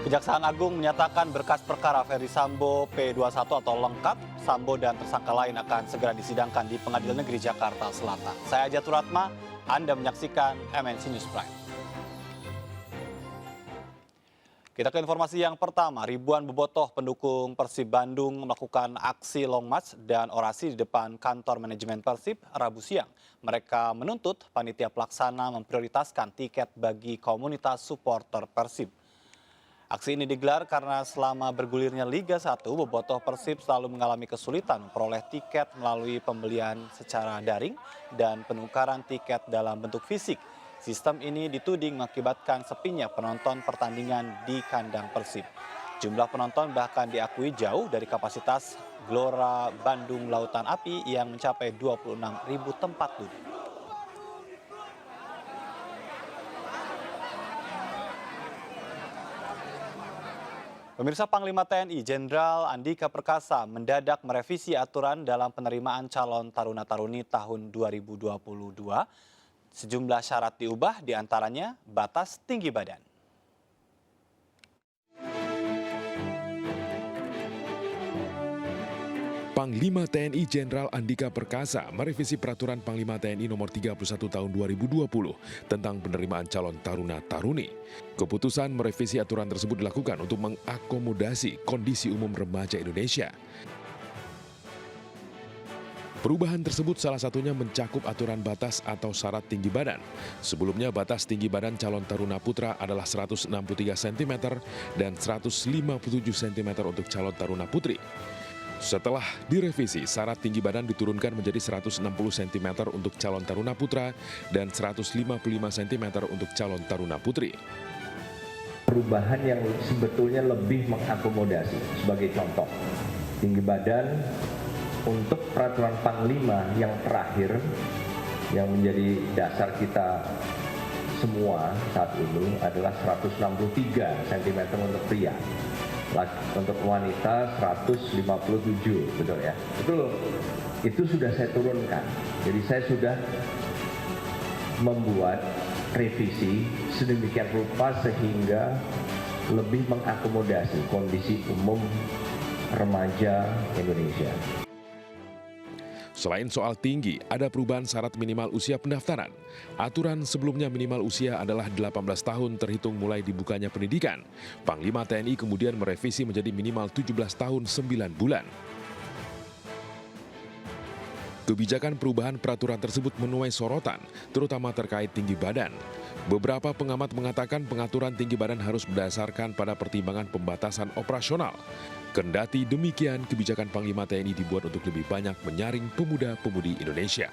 Kejaksaan Agung menyatakan berkas perkara Ferdy Sambo P21 atau lengkap, Sambo dan tersangka lain akan segera disidangkan di Pengadilan Negeri Jakarta Selatan. Saya Ajatul Ratma, Anda menyaksikan MNC News Prime. Kita ke informasi yang pertama, ribuan bobotoh pendukung Persib Bandung melakukan aksi long march dan orasi di depan kantor manajemen Persib Rabu siang. Mereka menuntut panitia pelaksana memprioritaskan tiket bagi komunitas supporter Persib. Aksi ini digelar karena selama bergulirnya Liga 1, bobotoh Persib selalu mengalami kesulitan memperoleh tiket melalui pembelian secara daring dan penukaran tiket dalam bentuk fisik. Sistem ini dituding mengakibatkan sepinya penonton pertandingan di kandang Persib. Jumlah penonton bahkan diakui jauh dari kapasitas Gelora Bandung Lautan Api yang mencapai 26.000 tempat duduk. Pemirsa, Panglima TNI Jenderal Andika Perkasa mendadak merevisi aturan dalam penerimaan calon taruna-taruni tahun 2022. Sejumlah syarat diubah, diantaranya batas tinggi badan. Panglima TNI Jenderal Andika Perkasa merevisi Peraturan Panglima TNI Nomor 31 Tahun 2020 tentang penerimaan calon taruna-taruni. Keputusan merevisi aturan tersebut dilakukan untuk mengakomodasi kondisi umum remaja Indonesia. Perubahan tersebut salah satunya mencakup aturan batas atau syarat tinggi badan. Sebelumnya batas tinggi badan calon taruna putra adalah 163 cm dan 157 cm untuk calon taruna putri. Setelah direvisi, syarat tinggi badan diturunkan menjadi 160 cm untuk calon taruna putra dan 155 cm untuk calon taruna putri. Perubahan yang sebetulnya lebih mengakomodasi, sebagai contoh, tinggi badan untuk peraturan Panglima yang terakhir, yang menjadi dasar kita semua saat ini adalah 163 cm untuk pria. Untuk wanita 157, betul ya? Betul. Itu sudah saya turunkan. Jadi saya sudah membuat revisi sedemikian rupa sehingga lebih mengakomodasi kondisi umum remaja Indonesia. Selain soal tinggi, ada perubahan syarat minimal usia pendaftaran. Aturan sebelumnya minimal usia adalah 18 tahun terhitung mulai dibukanya pendidikan. Panglima TNI kemudian merevisi menjadi minimal 17 tahun 9 bulan. Kebijakan perubahan peraturan tersebut menuai sorotan, terutama terkait tinggi badan. Beberapa pengamat mengatakan pengaturan tinggi badan harus berdasarkan pada pertimbangan pembatasan operasional. Kendati demikian, kebijakan Panglima TNI dibuat untuk lebih banyak menyaring pemuda-pemudi Indonesia.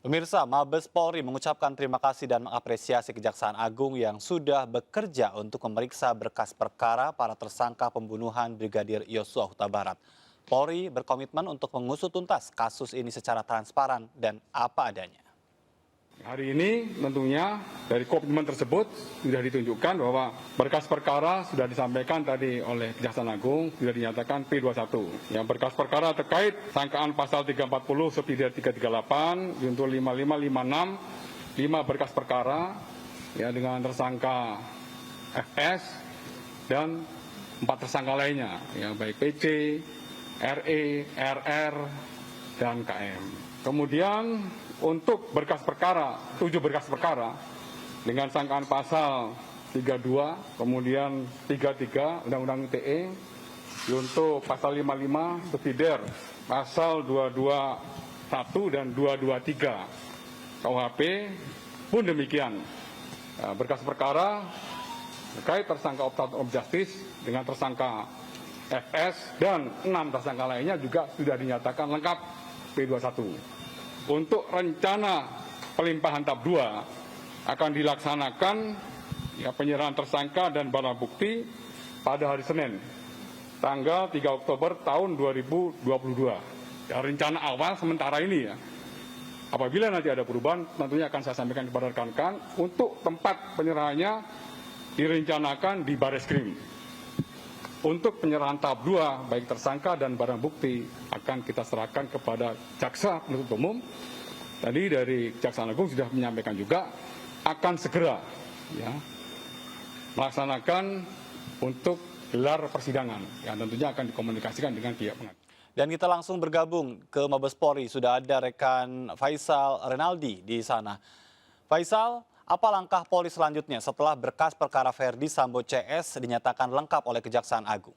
Pemirsa, Mabes Polri mengucapkan terima kasih dan mengapresiasi Kejaksaan Agung yang sudah bekerja untuk memeriksa berkas perkara para tersangka pembunuhan Brigadir Yosua Huta Barat. Polri berkomitmen untuk mengusut tuntas kasus ini secara transparan dan apa adanya. Hari ini tentunya dari komitmen tersebut sudah ditunjukkan bahwa berkas perkara sudah disampaikan tadi oleh Kejaksaan Agung, sudah dinyatakan P21. Yang berkas perkara terkait sangkaan pasal 340 subsidiar 338, junto 5556, 5 berkas perkara ya, dengan tersangka FS dan 4 tersangka lainnya, ya, baik PC, RE, RR, dan KM. Kemudian untuk berkas perkara, 7 berkas perkara dengan sangkaan pasal 32, kemudian 33 Undang-Undang ITE, untuk pasal 55 subsidiar pasal 221 dan 223 KUHP pun demikian. Berkas perkara terkait tersangka obstruction of justice dengan tersangka FS dan 6 tersangka lainnya juga sudah dinyatakan lengkap P21. Untuk rencana pelimpahan tahap 2 akan dilaksanakan ya, penyerahan tersangka dan barang bukti pada hari Senin, tanggal 3 Oktober tahun 2022. Ya, rencana awal sementara ini ya. Apabila nanti ada perubahan, tentunya akan saya sampaikan kepada rekan-rekan. Untuk tempat penyerahannya direncanakan di Bareskrim. Untuk penyerahan tahap 2, baik tersangka dan barang bukti akan kita serahkan kepada jaksa penuntut umum. Tadi dari Kejaksaan Agung sudah menyampaikan juga akan segera melaksanakan untuk gelar persidangan. Yang tentunya akan dikomunikasikan dengan pihak pengadilan. Dan kita langsung bergabung ke Mabes Polri. Sudah ada rekan Faisal Renaldi di sana. Faisal, apa langkah Polri selanjutnya setelah berkas perkara Verdi Sambo CS dinyatakan lengkap oleh Kejaksaan Agung?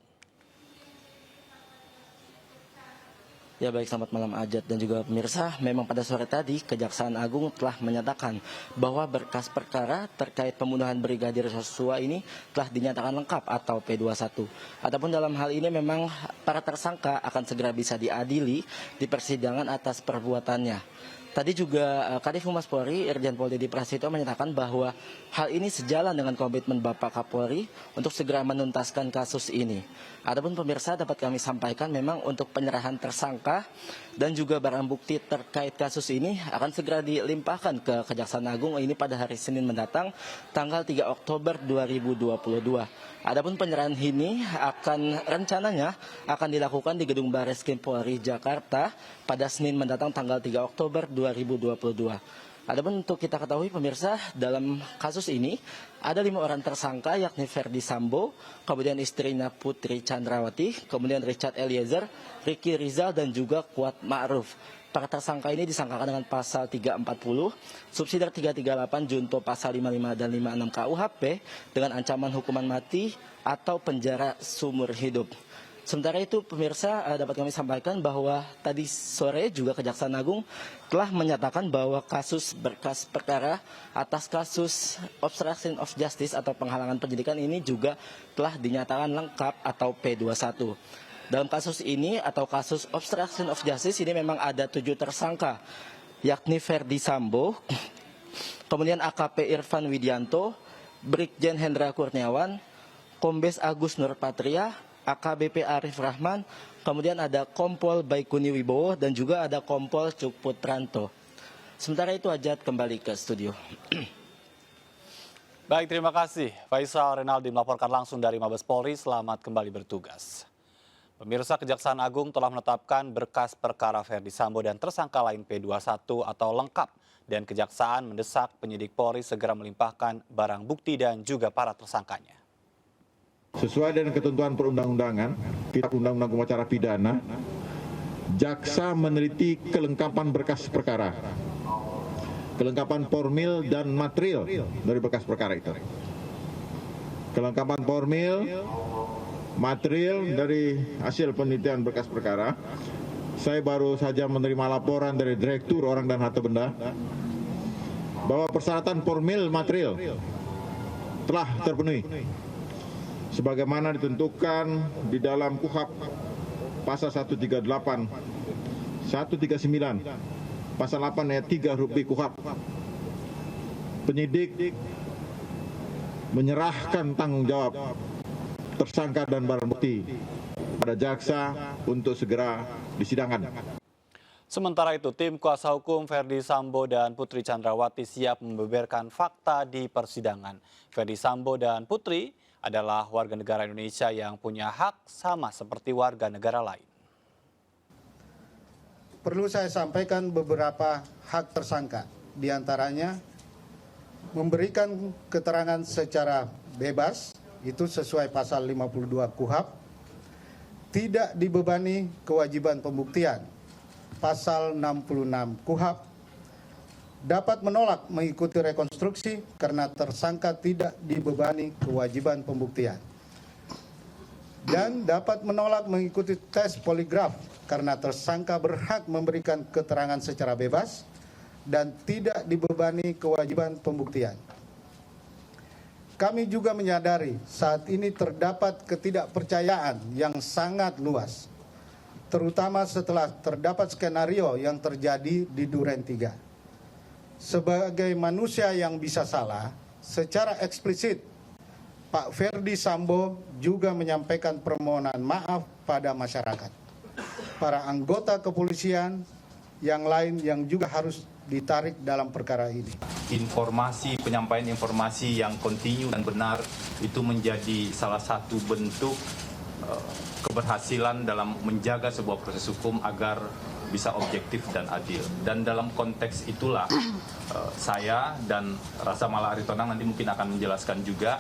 Ya baik, selamat malam Ajat dan juga pemirsa. Memang pada sore tadi Kejaksaan Agung telah menyatakan bahwa berkas perkara terkait pembunuhan Brigadir Joshua ini telah dinyatakan lengkap atau P21. Adapun dalam hal ini memang para tersangka akan segera bisa diadili di persidangan atas perbuatannya. Tadi juga Kadif Humas Polri, Irjen Pol Dedy Prasetyo menyatakan bahwa hal ini sejalan dengan komitmen Bapak Kapolri untuk segera menuntaskan kasus ini. Adapun pemirsa dapat kami sampaikan memang untuk penyerahan tersangka dan juga barang bukti terkait kasus ini akan segera dilimpahkan ke Kejaksaan Agung ini pada hari Senin mendatang tanggal 3 Oktober 2022. Adapun penyerahan ini rencananya akan dilakukan di Gedung Barreskrim Polri Jakarta pada Senin mendatang tanggal 3 Oktober 2022. Adapun untuk kita ketahui pemirsa, dalam kasus ini ada 5 orang tersangka yakni Verdi Sambo, kemudian istrinya Putri Chandrawati, kemudian Richard Eliezer, Ricky Rizal dan juga Kuat Ma'ruf. Para tersangka ini disangkakan dengan pasal 340, subsidiar 338, junto pasal 55 dan 56 KUHP dengan ancaman hukuman mati atau penjara seumur hidup. Sementara itu pemirsa dapat kami sampaikan bahwa tadi sore juga Kejaksaan Agung telah menyatakan bahwa kasus berkas perkara atas kasus obstruction of justice atau penghalangan penyidikan ini juga telah dinyatakan lengkap atau P21. Dalam kasus ini atau kasus obstruction of justice ini memang ada 7 tersangka yakni Verdi Sambo, kemudian AKP Irfan Widianto, Brigjen Hendra Kurniawan, Kombes Agus Nurpatria, AKBP Arif Rahman, kemudian ada Kompol Baikuni Wibowo dan juga ada Kompol Cukput Pranto. Sementara itu Ajat kembali ke studio. Baik, terima kasih. Faisal Renaldi melaporkan langsung dari Mabes Polri. Selamat kembali bertugas. Pemirsa, Kejaksaan Agung telah menetapkan berkas perkara Verdi Sambo dan tersangka lain P21 atau lengkap. Dan Kejaksaan mendesak penyidik Polri segera melimpahkan barang bukti dan juga para tersangkanya. Sesuai dengan ketentuan perundang-undangan, Kitab Undang-Undang Hukum Acara Pidana, jaksa meneliti kelengkapan berkas perkara, kelengkapan formil dan material dari berkas perkara itu. Kelengkapan formil, material dari hasil penelitian berkas perkara. Saya baru saja menerima laporan dari Direktur Orang dan Harta Benda bahwa persyaratan formil material telah terpenuhi sebagaimana ditentukan di dalam KUHP pasal 138, 139, pasal 8 ayat 3 huruf B KUHP. Penyidik menyerahkan tanggung jawab tersangka dan barang bukti pada jaksa untuk segera disidangkan. Sementara itu, tim kuasa hukum Verdi Sambo dan Putri Chandrawati siap membeberkan fakta di persidangan. Verdi Sambo dan Putri adalah warga negara Indonesia yang punya hak sama seperti warga negara lain. Perlu saya sampaikan beberapa hak tersangka, diantaranya memberikan keterangan secara bebas, itu sesuai pasal 52 KUHP, tidak dibebani kewajiban pembuktian, pasal 66 KUHP, dapat menolak mengikuti rekonstruksi karena tersangka tidak dibebani kewajiban pembuktian. Dan dapat menolak mengikuti tes poligraf karena tersangka berhak memberikan keterangan secara bebas dan tidak dibebani kewajiban pembuktian. Kami juga menyadari saat ini terdapat ketidakpercayaan yang sangat luas, terutama setelah terdapat skenario yang terjadi di Duren 3. Sebagai manusia yang bisa salah, secara eksplisit Pak Verdi Sambo juga menyampaikan permohonan maaf pada masyarakat. Para anggota kepolisian yang lain yang juga harus ditarik dalam perkara ini. Penyampaian informasi yang kontinu dan benar itu menjadi salah satu bentuk keberhasilan dalam menjaga sebuah proses hukum agar bisa objektif dan adil. Dan dalam konteks itulah saya dan Rasa Mala Aritonang nanti mungkin akan menjelaskan juga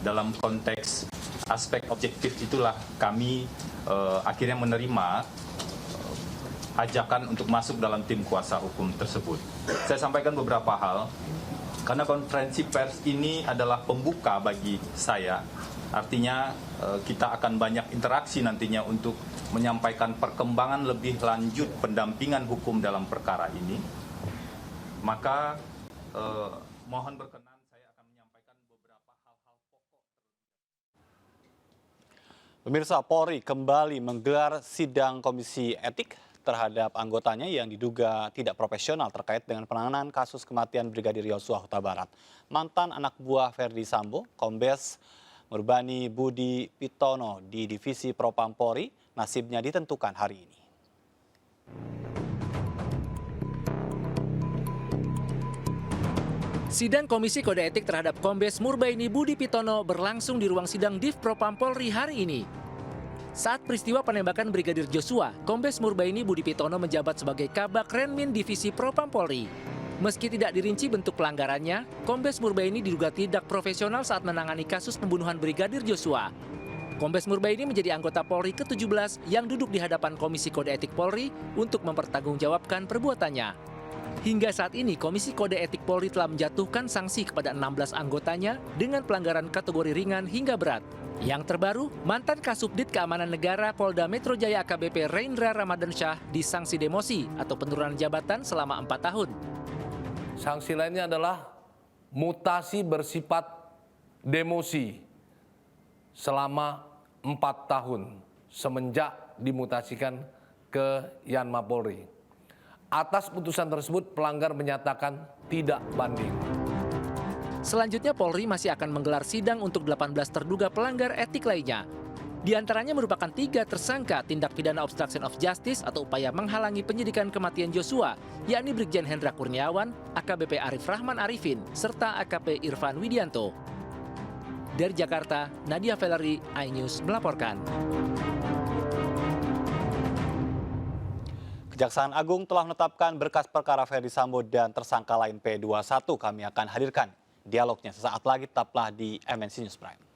dalam konteks aspek objektif itulah kami akhirnya menerima ajakan untuk masuk dalam tim kuasa hukum tersebut. Saya sampaikan beberapa hal, karena konferensi pers ini adalah pembuka bagi saya. Artinya kita akan banyak interaksi nantinya untuk menyampaikan perkembangan lebih lanjut pendampingan hukum dalam perkara ini. Maka mohon berkenan saya akan menyampaikan beberapa hal-hal pokok. Pemirsa, Polri kembali menggelar sidang komisi etik terhadap anggotanya yang diduga tidak profesional terkait dengan penanganan kasus kematian Brigadir Yosua Huta Barat. Mantan anak buah Verdi Sambo, Kombes Murbani Budi Pitono di Divisi Propam Polri, nasibnya ditentukan hari ini. Sidang Komisi Kode Etik terhadap Kombes Murbaini Budi Pitono berlangsung di ruang sidang Div Propam Polri hari ini. Saat peristiwa penembakan Brigadir Joshua, Kombes Murbaini Budi Pitono menjabat sebagai Kabak Renmin Divisi Propam Polri. Meski tidak dirinci bentuk pelanggarannya, Kombes Murbaini diduga tidak profesional saat menangani kasus pembunuhan Brigadir Joshua. Kombes Murbaini menjadi anggota Polri ke-17 yang duduk di hadapan Komisi Kode Etik Polri untuk mempertanggungjawabkan perbuatannya. Hingga saat ini, Komisi Kode Etik Polri telah menjatuhkan sanksi kepada 16 anggotanya dengan pelanggaran kategori ringan hingga berat. Yang terbaru, mantan Kasubdit Keamanan Negara Polda Metro Jaya AKBP Reindra Ramadansyah disangsi demosi atau penurunan jabatan selama 4 tahun. Sanksi lainnya adalah mutasi bersifat demosi selama 4 tahun semenjak dimutasikan ke Yanma Polri. Atas putusan tersebut, pelanggar menyatakan tidak banding. Selanjutnya Polri masih akan menggelar sidang untuk 18 terduga pelanggar etik lainnya. Di antaranya merupakan 3 tersangka tindak pidana obstruction of justice atau upaya menghalangi penyidikan kematian Joshua, yakni Brigjen Hendra Kurniawan, AKBP Arif Rahman Arifin, serta AKP Irfan Widianto. Dari Jakarta, Nadia Valery, iNews melaporkan. Kejaksaan Agung telah menetapkan berkas perkara Verdi Sambo dan tersangka lain P21. Kami akan hadirkan dialognya sesaat lagi, tetaplah di MNC News Prime.